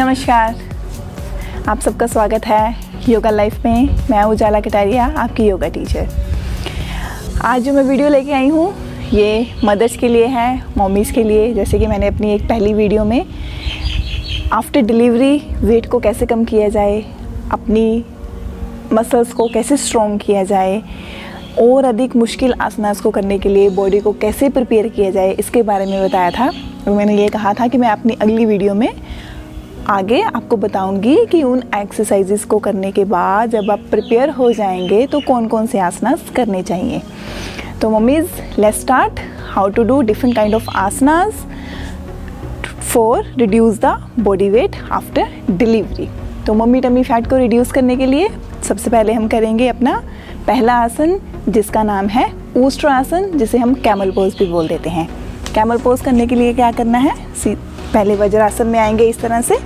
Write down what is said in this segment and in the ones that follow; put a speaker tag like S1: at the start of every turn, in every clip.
S1: नमस्कार, आप सबका स्वागत है योगा लाइफ में। मैं उजाला कटारिया, आपकी योगा टीचर। आज जो मैं वीडियो लेके आई हूँ ये मदर्स के लिए है, मॉमीज़ के लिए। जैसे कि मैंने अपनी एक पहली वीडियो में आफ्टर डिलीवरी वेट को कैसे कम किया जाए, अपनी मसल्स को कैसे स्ट्रॉन्ग किया जाए और अधिक मुश्किल आसनास को करने के लिए बॉडी को कैसे प्रिपेयर किया जाए, इसके बारे में बताया था। और मैंने ये कहा था कि मैं अपनी अगली वीडियो में आगे आपको बताऊंगी कि उन एक्सरसाइजेस को करने के बाद जब आप प्रिपेयर हो जाएंगे तो कौन कौन से आसनास करने चाहिए। तो mummies, let's start how to do different kind of आसनास for reduce the body weight after delivery. तो मम्मी टमी फैट को रिड्यूस करने के लिए सबसे पहले हम करेंगे अपना पहला आसन, जिसका नाम है ऊष्ट्रासन, जिसे हम कैमल पोज भी बोल देते हैं। कैमल पोज करने के लिए क्या करना है, पहले वज्रासन में आएंगे। इस तरह से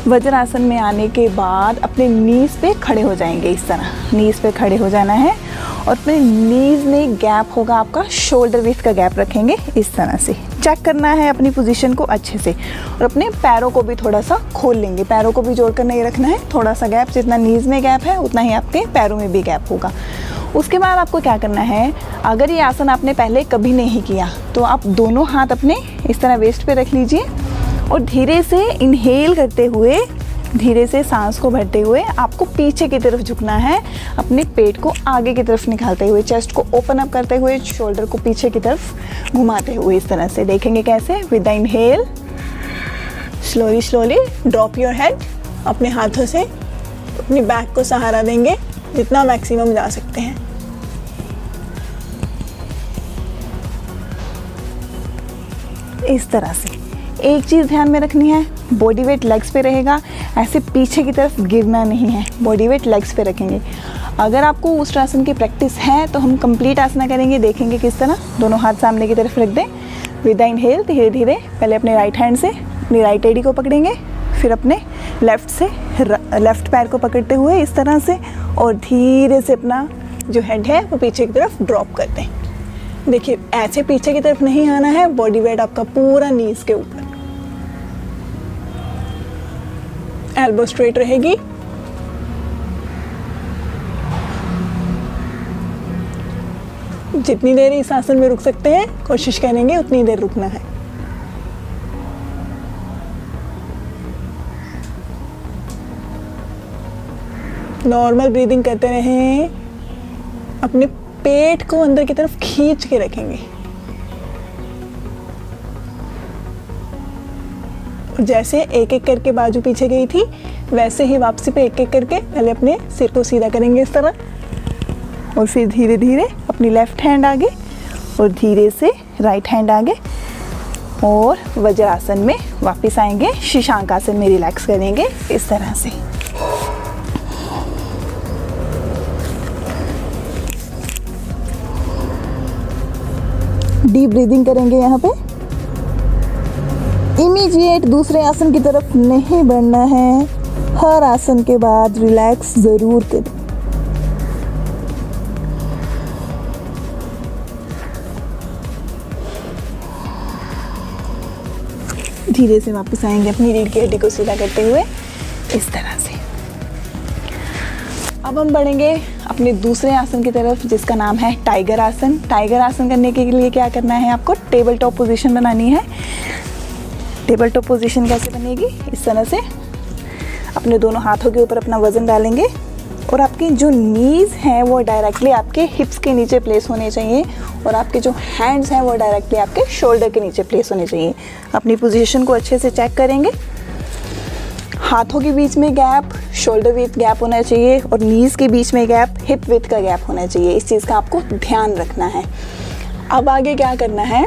S1: वज्रासन में आने के बाद अपने नीज़ पे खड़े हो जाएंगे। इस तरह नीज़ पे खड़े हो जाना है और अपने नीज़ में गैप होगा आपका, शोल्डर विड्थ का गैप रखेंगे। इस तरह से चेक करना है अपनी पोजीशन को अच्छे से और अपने पैरों को भी थोड़ा सा खोल लेंगे। पैरों को भी जोड़कर नहीं रखना है, थोड़ा सा गैप, जितना नीज़ में गैप है उतना ही आपके पैरों में भी गैप होगा। उसके बाद आपको क्या करना है, अगर ये आसन आपने पहले कभी नहीं किया तो आप दोनों हाथ अपने इस तरह वेस्ट पे रख लीजिए और धीरे से इनहेल करते हुए, धीरे से सांस को भरते हुए आपको पीछे की तरफ झुकना है, अपने पेट को आगे की तरफ निकालते हुए, चेस्ट को ओपन अप करते हुए, शोल्डर को पीछे की तरफ घुमाते हुए। इस तरह से देखेंगे कैसे। With the inhale slowly slowly drop your head. अपने हाथों से अपनी बैक को सहारा देंगे जितना मैक्सिमम जा सकते हैं। इस तरह से एक चीज़ ध्यान में रखनी है, बॉडी वेट लेग्स पे रहेगा, ऐसे पीछे की तरफ गिरना नहीं है, बॉडी वेट लेग्स पे रखेंगे। अगर आपको ऊष्ट्रासन की प्रैक्टिस है तो हम कंप्लीट आसना करेंगे। देखेंगे किस तरह, दोनों हाथ सामने की तरफ रख दें। विद द इनहेल धीरे धीरे पहले अपने राइट हैंड से अपनी राइट एडी को पकड़ेंगे, फिर अपने लेफ़्ट से लेफ़्ट पैर को पकड़ते हुए इस तरह से, और धीरे से अपना जो हेड है वो पीछे की तरफ ड्रॉप कर दें। देखिए ऐसे पीछे की तरफ नहीं आना है, बॉडी वेट आपका पूरा नीज के ऊपर, एल्बो स्ट्रेट रहेगी। जितनी देर इस आसन में रुक सकते हैं कोशिश करेंगे उतनी देर रुकना है। नॉर्मल ब्रीदिंग करते रहें, अपने पेट को अंदर की तरफ खींच के रखेंगे। और जैसे एक एक करके बाजू पीछे गई थी वैसे ही वापसी पे एक एक करके पहले अपने सिर को सीधा करेंगे इस तरह, और फिर धीरे धीरे अपनी लेफ्ट हैंड आगे और धीरे से राइट हैंड आगे, और वज्रासन में वापस आएंगे। शीशांक आसन में रिलैक्स करेंगे इस तरह से। डीप ब्रीदिंग करेंगे यहाँ पे। इमीडिएट दूसरे आसन की तरफ नहीं बढ़ना है, हर आसन के बाद रिलैक्स ज़रूर करें। धीरे से वापस आएंगे अपनी रीढ़ की हड्डी को सीधा करते हुए इस तरह से। अब हम बढ़ेंगे अपने दूसरे आसन की तरफ, जिसका नाम है टाइगर आसन। टाइगर आसन करने के लिए क्या करना है, आपको टेबल टॉप पोजीशन बनानी है। टेबल टॉप पोजीशन कैसे बनेगी, इस तरह से अपने दोनों हाथों के ऊपर अपना वज़न डालेंगे और आपकी जो नीज़ हैं वो डायरेक्टली आपके हिप्स के नीचे प्लेस होने चाहिए और आपके जो हैंड्स हैं वो डायरेक्टली आपके शोल्डर के नीचे प्लेस होने चाहिए। अपनी पोजीशन को अच्छे से चेक करेंगे। हाथों के बीच में गैप, शोल्डर विड्थ गैप होना चाहिए और नीज़ के बीच में गैप, हिप विड्थ का गैप होना चाहिए। इस चीज़ का आपको ध्यान रखना है। अब आगे क्या करना है,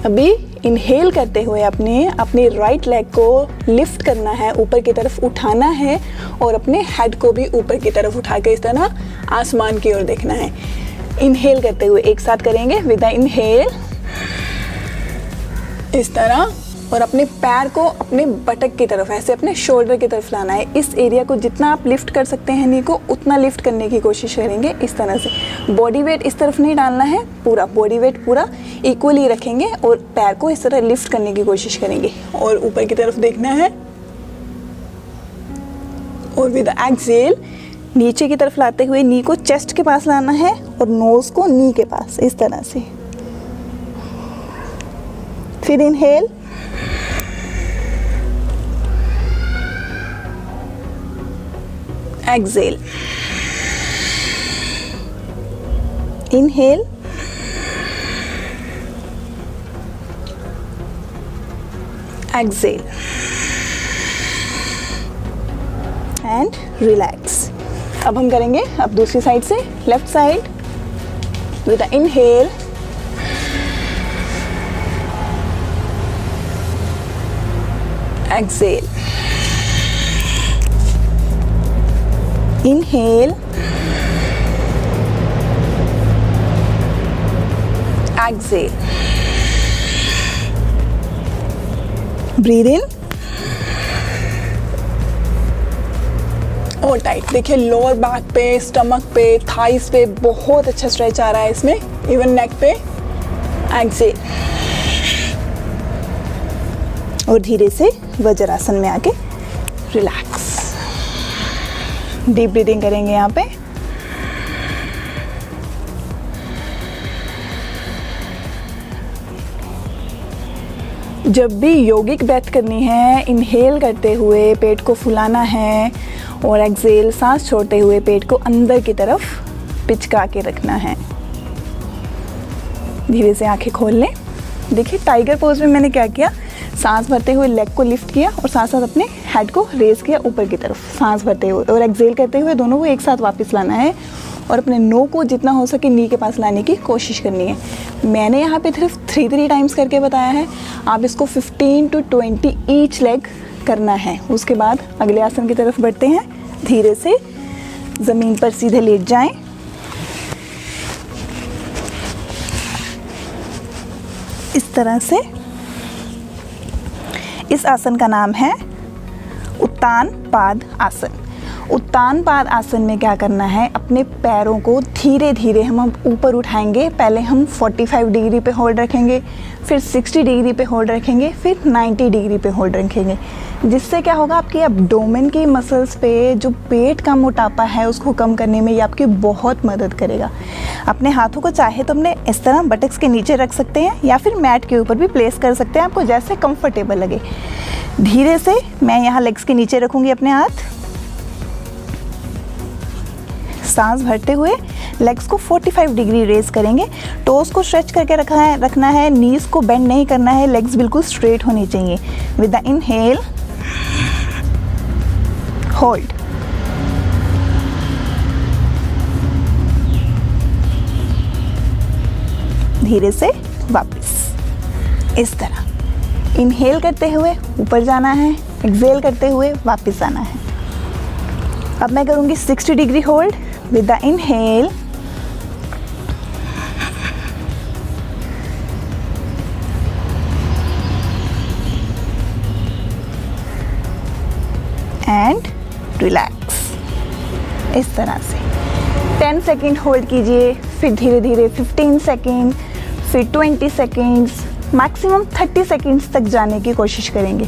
S1: अभी इनहेल करते हुए अपनी राइट लेग को लिफ्ट करना है, ऊपर की तरफ उठाना है और अपने हेड को भी ऊपर की तरफ उठा के इस तरह आसमान की ओर देखना है। इनहेल करते हुए एक साथ करेंगे। विद द इनहेल इस तरह और अपने पैर को अपने बटक की तरफ, ऐसे अपने शोल्डर की तरफ लाना है। इस एरिया को जितना आप लिफ्ट कर सकते हैं नी को, उतना लिफ्ट करने की कोशिश करेंगे। इस तरह से बॉडी वेट इस तरफ नहीं डालना है, पूरा बॉडी वेट पूरा इक्वली रखेंगे और पैर को इस तरह लिफ्ट करने की कोशिश करेंगे और ऊपर की तरफ देखना है। और विद एक्सेल नीचे की तरफ लाते हुए नी को चेस्ट के पास लाना है और नोज को नी के पास, इस तरह से। फिर inhale, exhale, inhale, exhale and relax. अब हम करेंगे अब दूसरी साइड से, left side with the inhale, exhale, inhale, exhale, breathe in और टाइट। देखिए लोअर बैक पे, स्टमक पे, थाइस पे बहुत अच्छा स्ट्रेच आ रहा है इसमें, इवन नेक पे। एक्सेल और धीरे से वज्रासन में आके रिलैक्स। डीप ब्रीदिंग करेंगे यहाँ पे। जब भी योगिक ब्रेथ करनी है, इनहेल करते हुए पेट को फुलाना है और एक्सेल सांस छोड़ते हुए पेट को अंदर की तरफ पिचका के रखना है। धीरे से आंखें खोल लें। देखिए टाइगर पोज में मैंने क्या किया, सांस भरते हुए लेग को लिफ्ट किया और साथ साथ अपने हेड को रेज किया ऊपर की तरफ सांस भरते हुए, और एक्सेल करते हुए दोनों को एक साथ वापस लाना है और अपने नो को जितना हो सके नी के पास लाने की कोशिश करनी है। मैंने यहाँ पे सिर्फ 3 टाइम्स करके बताया है, आप इसको 15 to 20 ईच लेग करना है। उसके बाद अगले आसन की तरफ बढ़ते हैं। धीरे से ज़मीन पर सीधे लेट जाएं। इस तरह से। इस आसन का नाम है उत्तान पाद आसन। उत्तान पाद आसन में क्या करना है, अपने पैरों को धीरे धीरे हम ऊपर उठाएंगे। पहले हम 45 डिग्री पे होल्ड रखेंगे, फिर 60 डिग्री पे होल्ड रखेंगे, फिर 90 डिग्री पे होल्ड रखेंगे। जिससे क्या होगा, आपकी एब्डोमेन की मसल्स पे जो पेट का मोटापा है उसको कम करने में ये आपकी बहुत मदद करेगा। अपने हाथों को चाहे तो अपने इस तरह बटक्स के नीचे रख सकते हैं या फिर मैट के ऊपर भी प्लेस कर सकते हैं, आपको जैसे कंफर्टेबल लगे। धीरे से मैं यहाँ लेग्स के नीचे रखूँगी अपने हाथ। सांस भरते हुए लेग्स को 45 डिग्री रेज करेंगे। टोस को स्ट्रेच करके रखना है, नीज को बेंड नहीं करना है, लेग्स बिल्कुल स्ट्रेट होनी चाहिए। विद द इनहेल, होल्ड, धीरे से वापस। इस तरह इनहेल करते हुए ऊपर जाना है, एक्सेल करते हुए वापस आना है। अब मैं करूंगी 60 degree hold with the inhale and relax। इस तरह से 10 सेकेंड होल्ड कीजिए, फिर धीरे धीरे 15 सेकेंड, फिर 20 सेकेंड्स, मैक्सिमम 30 सेकेंड्स तक जाने की कोशिश करेंगे।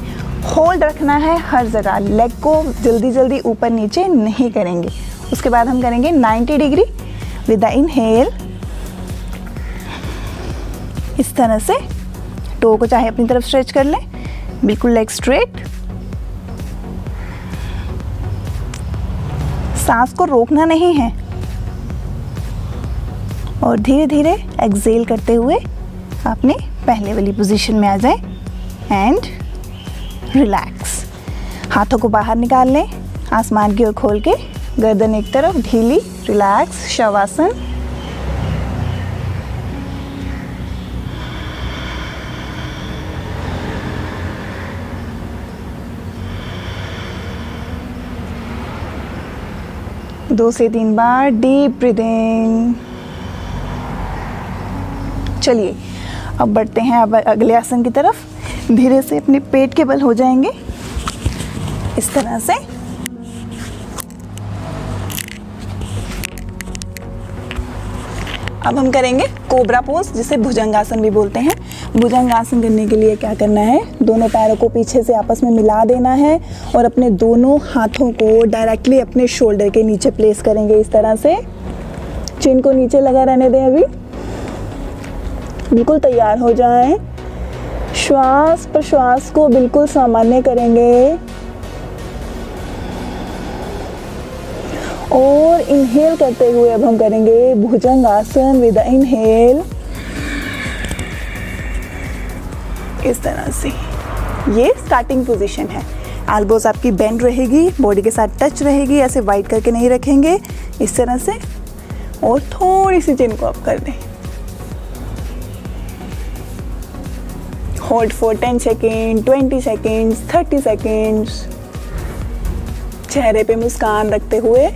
S1: होल्ड रखना है हर जगह, लेग को जल्दी जल्दी ऊपर नीचे नहीं करेंगे। उसके बाद हम करेंगे 90 डिग्री विद द इनहेल। इस तरह से टो को चाहे अपनी तरफ स्ट्रेच कर लें, बिल्कुल लेग स्ट्रेट। सांस को रोकना नहीं है और धीरे धीरे एक्सेल करते हुए अपने पहले वाली पोजीशन में आ जाएं एंड रिलैक्स। हाथों को बाहर निकाल लें, आसमान की ओर खोल के, गर्दन एक तरफ ढीली, रिलैक्स, शवासन। दो से 3 बार डीप ब्रीदिंग। चलिए अब बढ़ते हैं अब अगले आसन की तरफ। धीरे से अपने पेट के बल हो जाएंगे इस तरह से। अब हम करेंगे कोबरा पोज, जिसे भुजंगासन भी बोलते हैं। भुजंगासन करने के लिए क्या करना है, दोनों पैरों को पीछे से आपस में मिला देना है और अपने दोनों हाथों को डायरेक्टली अपने शोल्डर के नीचे प्लेस करेंगे इस तरह से। चिन को नीचे लगा रहने दें, अभी बिल्कुल तैयार हो जाएं। श्वास प्रश्वास को बिल्कुल सामान्य करेंगे और इनहेल करते हुए अब हम करेंगे भुजंगासन विद इनहेल इस तरह से। ये स्टार्टिंग पोजीशन है। एल्बोज आपकी बेंड रहेगी, बॉडी के साथ टच रहेगी, ऐसे वाइड करके नहीं रखेंगे इस तरह से। और थोड़ी सी चिन को अप कर दें। Hold for 10 second, 20 seconds, 30 seconds. चेहरे पे मुस्कान रखते हुए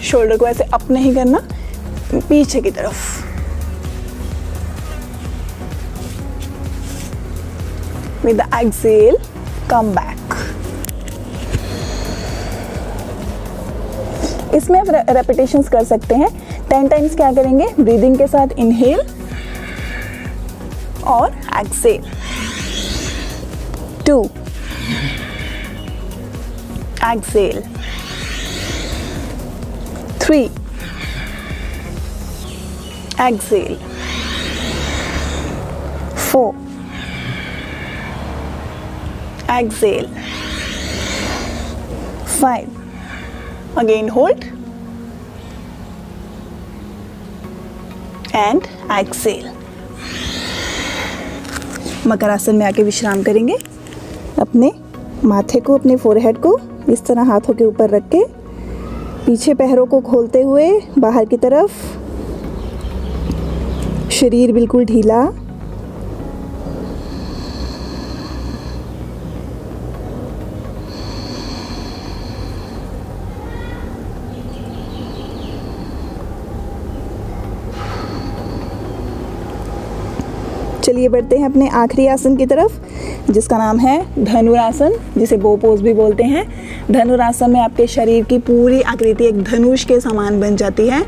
S1: शोल्डर को ऐसे अप नहीं करना, पीछे की तरफ। With the exhale, come back. इसमें आप रेपिटेशंस कर सकते हैं। 10 टाइम्स क्या करेंगे, ब्रीदिंग के साथ इनहेल और exhale. 2 exhale, 3 exhale, 4 exhale, 5 again hold and exhale। मकरासन में आके विश्राम करेंगे। अपने माथे को, अपने फोरहेड को इस तरह हाथों के ऊपर रख के पीछे पैरों को खोलते हुए बाहर की तरफ, शरीर बिल्कुल ढीला। चलिए बढ़ते हैं अपने आखिरी आसन की तरफ, जिसका नाम है धनुरासन, जिसे बो पोज भी बोलते हैं। धनुरासन में आपके शरीर की पूरी आकृति एक धनुष के समान बन जाती है।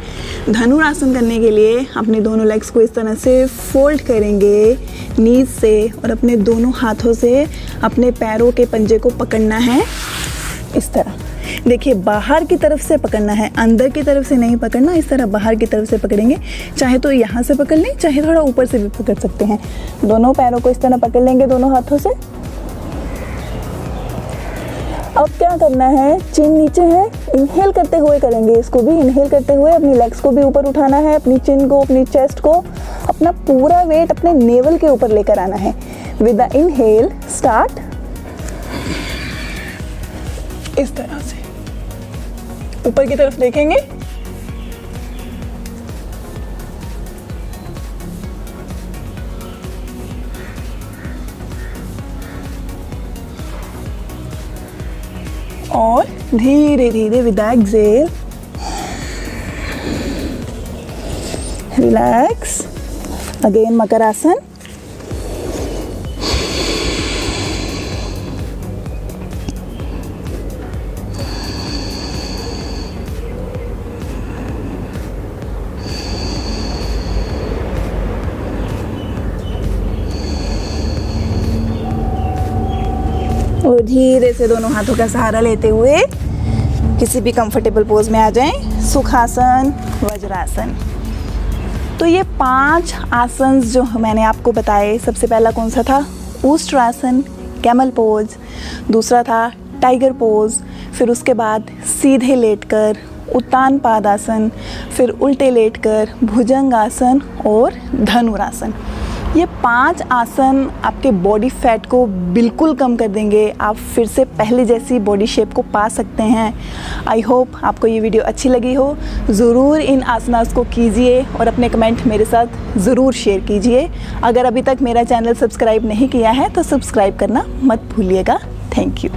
S1: धनुरासन करने के लिए अपने दोनों लेग्स को इस तरह से फोल्ड करेंगे नीज से और अपने दोनों हाथों से अपने पैरों के पंजे को पकड़ना है इस तरह। देखिए, बाहर की तरफ से पकड़ना है, अंदर की तरफ से नहीं पकड़ना। इस तरह बाहर की तरफ से पकड़ेंगे। चाहे तो यहाँ से पकड़ लें, चाहे थोड़ा ऊपर से भी पकड़ सकते हैं। दोनों पैरों को इस तरह पकड़ लेंगे दोनों हाथों से। अब क्या करना है, चिन नीचे है, इनहेल करते हुए करेंगे इसको भी। इनहेल करते हुए अपनी लेग्स को भी ऊपर उठाना है, अपनी चिन को, अपनी चेस्ट को, अपना पूरा वेट अपने नेवल के ऊपर लेकर आना है। विद द इनहेल स्टार्ट इस तरह से ऊपर की तरफ देखेंगे। और धीरे धीरे with the exhale relax. Again makarasana. और धीरे से दोनों हाथों का सहारा लेते हुए किसी भी कंफर्टेबल पोज में आ जाएं। सुखासन, वज्रासन। तो ये 5 आसन जो मैंने आपको बताए, सबसे पहला कौन सा था, ऊष्ट्रासन, कैमल पोज। दूसरा था टाइगर पोज। फिर उसके बाद सीधे लेटकर उत्तान पादासन, फिर उल्टे लेटकर भुजंगासन और धनुरासन। ये 5 आसन आपके बॉडी फैट को बिल्कुल कम कर देंगे। आप फिर से पहले जैसी बॉडी शेप को पा सकते हैं। आई होप आपको ये वीडियो अच्छी लगी हो। ज़रूर इन आसनास को कीजिए और अपने कमेंट मेरे साथ ज़रूर शेयर कीजिए। अगर अभी तक मेरा चैनल सब्सक्राइब नहीं किया है तो सब्सक्राइब करना मत भूलिएगा। Thank you.